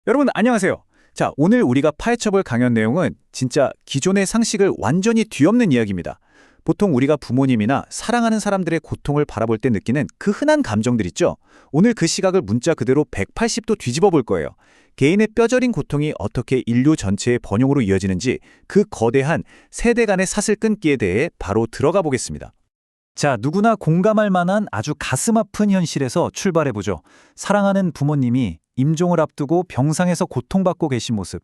여러분 안녕하세요. 자, 오늘 우리가 파헤쳐볼 강연 내용은 진짜 기존의 상식을 완전히 뒤엎는 이야기입니다. 보통 우리가 부모님이나 사랑하는 사람들의 고통을 바라볼 때 느끼는 그 흔한 감정들 있죠? 오늘 그 시각을 문자 그대로 180도 뒤집어 볼 거예요. 개인의 뼈저린 고통이 어떻게 인류 전체의 번영으로 이어지는지 그 거대한 세대 간의 사슬 끊기에 대해 바로 들어가 보겠습니다. 자, 누구나 공감할 만한 아주 가슴 아픈 현실에서 출발해보죠. 사랑하는 부모님이 임종을 앞두고 병상에서 고통받고 계신 모습.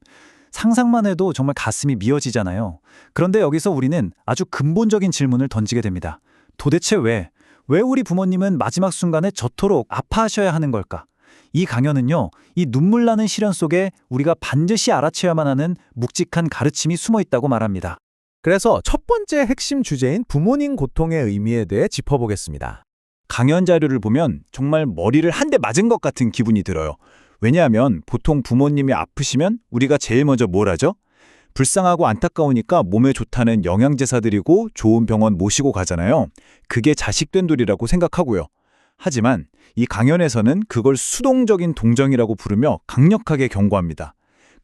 상상만 해도 정말 가슴이 미어지잖아요. 그런데 여기서 우리는 아주 근본적인 질문을 던지게 됩니다. 도대체 왜 우리 부모님은 마지막 순간에 저토록 아파하셔야 하는 걸까? 이 강연은요, 이 눈물 나는 시련 속에 우리가 반드시 알아채야만 하는 묵직한 가르침이 숨어 있다고 말합니다. 그래서 첫 번째 핵심 주제인 부모님 고통의 의미에 대해 짚어보겠습니다. 강연 자료를 보면 정말 머리를 한 대 맞은 것 같은 기분이 들어요. 왜냐하면 보통 부모님이 아프시면 우리가 제일 먼저 뭘 하죠? 불쌍하고 안타까우니까 몸에 좋다는 영양제 사드리고 좋은 병원 모시고 가잖아요. 그게 자식된 도리라고 생각하고요. 하지만 이 강연에서는 그걸 수동적인 동정이라고 부르며 강력하게 경고합니다.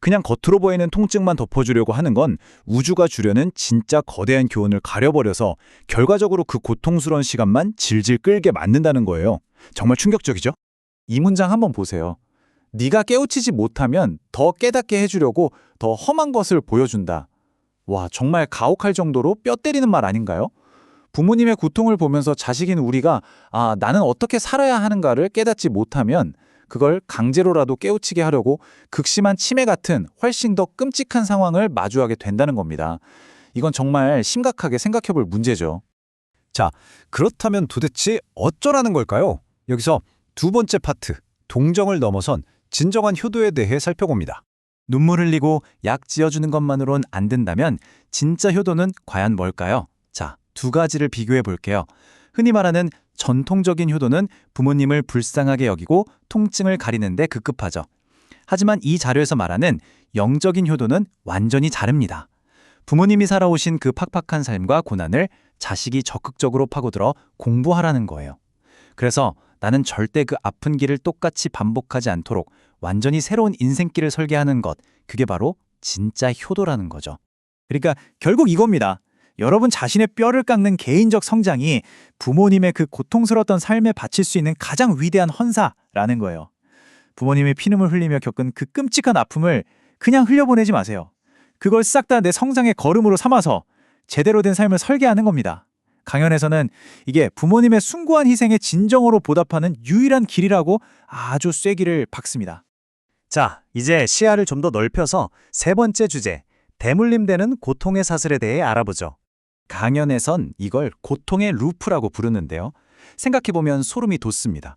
그냥 겉으로 보이는 통증만 덮어주려고 하는 건 우주가 주려는 진짜 거대한 교훈을 가려버려서 결과적으로 그 고통스러운 시간만 질질 끌게 만든다는 거예요. 정말 충격적이죠? 이 문장 한번 보세요. 네가 깨우치지 못하면 더 깨닫게 해주려고 더 험한 것을 보여준다. 와, 정말 가혹할 정도로 뼈 때리는 말 아닌가요? 부모님의 고통을 보면서 자식인 우리가 나는 어떻게 살아야 하는가를 깨닫지 못하면 그걸 강제로라도 깨우치게 하려고 극심한 치매 같은 훨씬 더 끔찍한 상황을 마주하게 된다는 겁니다. 이건 정말 심각하게 생각해 볼 문제죠. 자, 그렇다면 도대체 어쩌라는 걸까요? 여기서 두 번째 파트, 동정을 넘어선 진정한 효도에 대해 살펴봅니다. 눈물 흘리고 약 지어주는 것만으론 안 된다면 진짜 효도는 과연 뭘까요? 자, 두 가지를 비교해 볼게요. 흔히 말하는 전통적인 효도는 부모님을 불쌍하게 여기고 통증을 가리는 데 급급하죠. 하지만 이 자료에서 말하는 영적인 효도는 완전히 다릅니다. 부모님이 살아오신 그 팍팍한 삶과 고난을 자식이 적극적으로 파고들어 공부하라는 거예요. 그래서 나는 절대 그 아픈 길을 똑같이 반복하지 않도록 완전히 새로운 인생길을 설계하는 것, 그게 바로 진짜 효도라는 거죠. 그러니까 결국 이겁니다. 여러분 자신의 뼈를 깎는 개인적 성장이 부모님의 그 고통스러웠던 삶에 바칠 수 있는 가장 위대한 헌사라는 거예요. 부모님의 피눈물 흘리며 겪은 그 끔찍한 아픔을 그냥 흘려보내지 마세요. 그걸 싹 다 내 성장의 걸음으로 삼아서 제대로 된 삶을 설계하는 겁니다. 강연에서는 이게 부모님의 숭고한 희생에 진정으로 보답하는 유일한 길이라고 아주 쐐기를 박습니다. 자, 이제 시야를 좀 더 넓혀서 세 번째 주제, 대물림되는 고통의 사슬에 대해 알아보죠. 강연에선 이걸 고통의 루프라고 부르는데요. 생각해보면 소름이 돋습니다.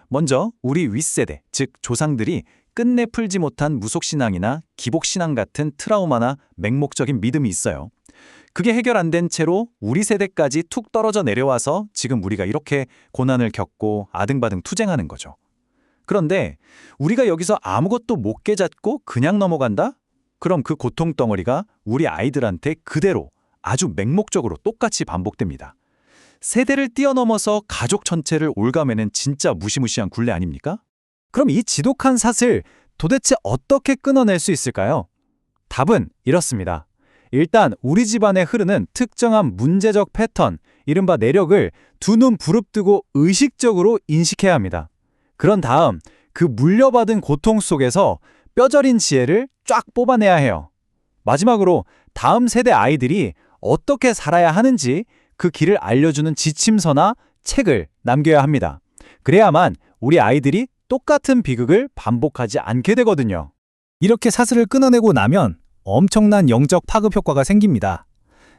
먼저 우리 윗세대, 즉 조상들이 끝내 풀지 못한 무속신앙이나 기복신앙 같은 트라우마나 맹목적인 믿음이 있어요. 그게 해결 안 된 채로 우리 세대까지 툭 떨어져 내려와서 지금 우리가 이렇게 고난을 겪고 아등바등 투쟁하는 거죠. 그런데 우리가 여기서 아무것도 못 깨닫고 그냥 넘어간다? 그럼 그 고통 덩어리가 우리 아이들한테 그대로 아주 맹목적으로 똑같이 반복됩니다. 세대를 뛰어넘어서 가족 전체를 올가매는 진짜 무시무시한 굴레 아닙니까? 그럼 이 지독한 사슬 도대체 어떻게 끊어낼 수 있을까요? 답은 이렇습니다. 일단 우리 집안에 흐르는 특정한 문제적 패턴, 이른바 내력을 두 눈 부릅뜨고 의식적으로 인식해야 합니다. 그런 다음 그 물려받은 고통 속에서 뼈저린 지혜를 쫙 뽑아내야 해요. 마지막으로 다음 세대 아이들이 어떻게 살아야 하는지 그 길을 알려주는 지침서나 책을 남겨야 합니다. 그래야만 우리 아이들이 똑같은 비극을 반복하지 않게 되거든요. 이렇게 사슬을 끊어내고 나면 엄청난 영적 파급 효과가 생깁니다.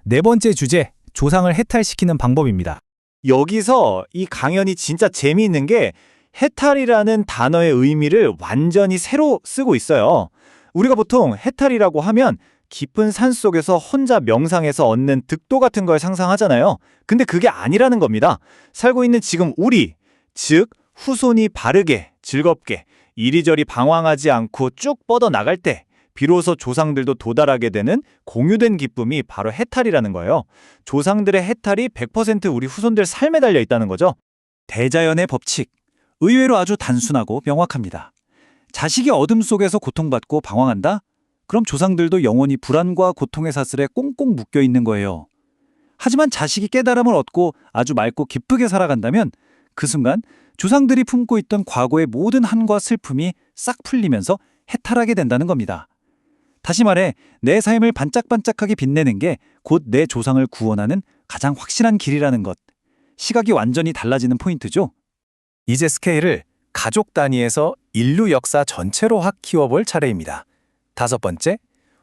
네 번째 주제, 조상을 해탈시키는 방법입니다. 여기서 이 강연이 진짜 재미있는 게 해탈이라는 단어의 의미를 완전히 새로 쓰고 있어요. 우리가 보통 해탈이라고 하면 깊은 산 속에서 혼자 명상해서 얻는 득도 같은 걸 상상하잖아요. 근데 그게 아니라는 겁니다. 살고 있는 지금 우리, 즉 후손이 바르게, 즐겁게, 이리저리 방황하지 않고 쭉 뻗어나갈 때 비로소 조상들도 도달하게 되는 공유된 기쁨이 바로 해탈이라는 거예요. 조상들의 해탈이 100% 우리 후손들 삶에 달려 있다는 거죠. 대자연의 법칙, 의외로 아주 단순하고 명확합니다. 자식이 어둠 속에서 고통받고 방황한다? 그럼 조상들도 영원히 불안과 고통의 사슬에 꽁꽁 묶여 있는 거예요. 하지만 자식이 깨달음을 얻고 아주 맑고 기쁘게 살아간다면 그 순간 조상들이 품고 있던 과거의 모든 한과 슬픔이 싹 풀리면서 해탈하게 된다는 겁니다. 다시 말해 내 삶을 반짝반짝하게 빛내는 게 곧 내 조상을 구원하는 가장 확실한 길이라는 것. 시각이 완전히 달라지는 포인트죠. 이제 스케일을 가족 단위에서 인류 역사 전체로 확 키워볼 차례입니다. 5번째,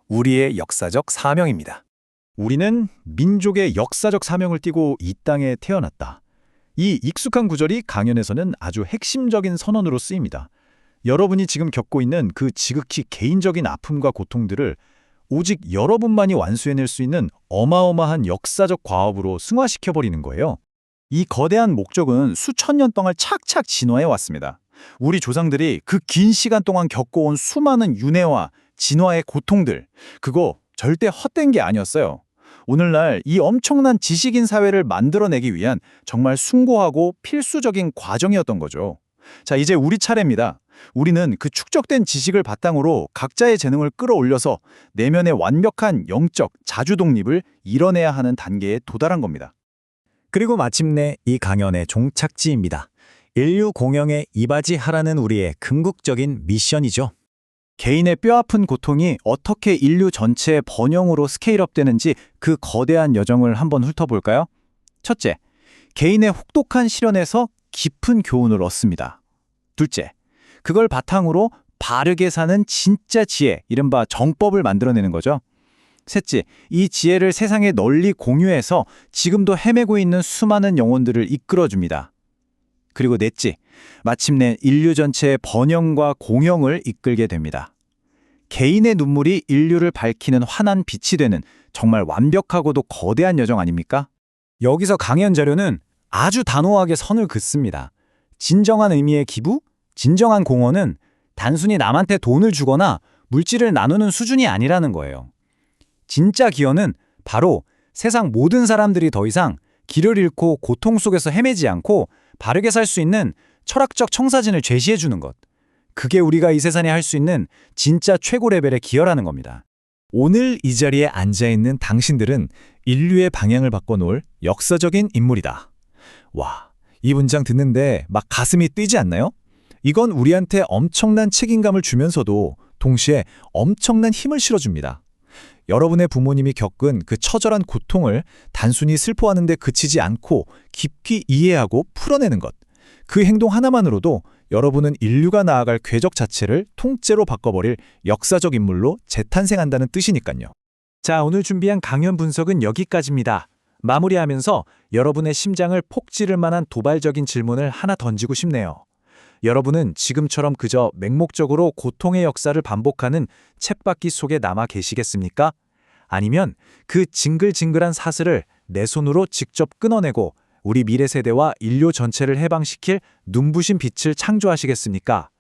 우리의 역사적 사명입니다. 우리는 민족의 역사적 사명을 띠고 이 땅에 태어났다. 이 익숙한 구절이 강연에서는 아주 핵심적인 선언으로 쓰입니다. 여러분이 지금 겪고 있는 그 지극히 개인적인 아픔과 고통들을 오직 여러분만이 완수해낼 수 있는 어마어마한 역사적 과업으로 승화시켜버리는 거예요. 이 거대한 목적은 수천 년 동안 착착 진화해 왔습니다. 우리 조상들이 그 긴 시간 동안 겪어온 수많은 윤회와 진화의 고통들, 그거 절대 헛된 게 아니었어요. 오늘날 이 엄청난 지식인 사회를 만들어내기 위한 정말 숭고하고 필수적인 과정이었던 거죠. 자, 이제 우리 차례입니다. 우리는 그 축적된 지식을 바탕으로 각자의 재능을 끌어올려서 내면의 완벽한 영적 자주 독립을 이뤄내야 하는 단계에 도달한 겁니다. 그리고 마침내 이 강연의 종착지입니다. 인류 공영에 이바지하라는 우리의 궁극적인 미션이죠. 개인의 뼈아픈 고통이 어떻게 인류 전체의 번영으로 스케일업 되는지 그 거대한 여정을 한번 훑어볼까요? 첫째, 개인의 혹독한 시련에서 깊은 교훈을 얻습니다. 둘째, 그걸 바탕으로 바르게 사는 진짜 지혜, 이른바 정법을 만들어내는 거죠. 셋째, 이 지혜를 세상에 널리 공유해서 지금도 헤매고 있는 수많은 영혼들을 이끌어줍니다. 그리고 넷째, 마침내 인류 전체의 번영과 공영을 이끌게 됩니다. 개인의 눈물이 인류를 밝히는 환한 빛이 되는 정말 완벽하고도 거대한 여정 아닙니까? 여기서 강연 자료는 아주 단호하게 선을 긋습니다. 진정한 의미의 기부, 진정한 공헌은 단순히 남한테 돈을 주거나 물질을 나누는 수준이 아니라는 거예요. 진짜 기여는 바로 세상 모든 사람들이 더 이상 길을 잃고 고통 속에서 헤매지 않고 바르게 살 수 있는 철학적 청사진을 제시해 주는 것. 그게 우리가 이 세상에 할 수 있는 진짜 최고 레벨의 기여라는 겁니다. 오늘 이 자리에 앉아있는 당신들은 인류의 방향을 바꿔놓을 역사적인 인물이다. 와, 이 문장 듣는데 막 가슴이 뛰지 않나요? 이건 우리한테 엄청난 책임감을 주면서도 동시에 엄청난 힘을 실어줍니다. 여러분의 부모님이 겪은 그 처절한 고통을 단순히 슬퍼하는 데 그치지 않고 깊이 이해하고 풀어내는 것. 그 행동 하나만으로도 여러분은 인류가 나아갈 궤적 자체를 통째로 바꿔버릴 역사적 인물로 재탄생한다는 뜻이니까요. 자, 오늘 준비한 강연 분석은 여기까지입니다. 마무리하면서 여러분의 심장을 폭 찌를 만한 도발적인 질문을 하나 던지고 싶네요. 여러분은 지금처럼 그저 맹목적으로 고통의 역사를 반복하는 쳇바퀴 속에 남아 계시겠습니까? 아니면 그 징글징글한 사슬을 내 손으로 직접 끊어내고 우리 미래 세대와 인류 전체를 해방시킬 눈부신 빛을 창조하시겠습니까?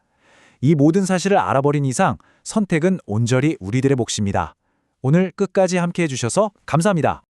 이 모든 사실을 알아버린 이상 선택은 온전히 우리들의 몫입니다. 오늘 끝까지 함께해 주셔서 감사합니다.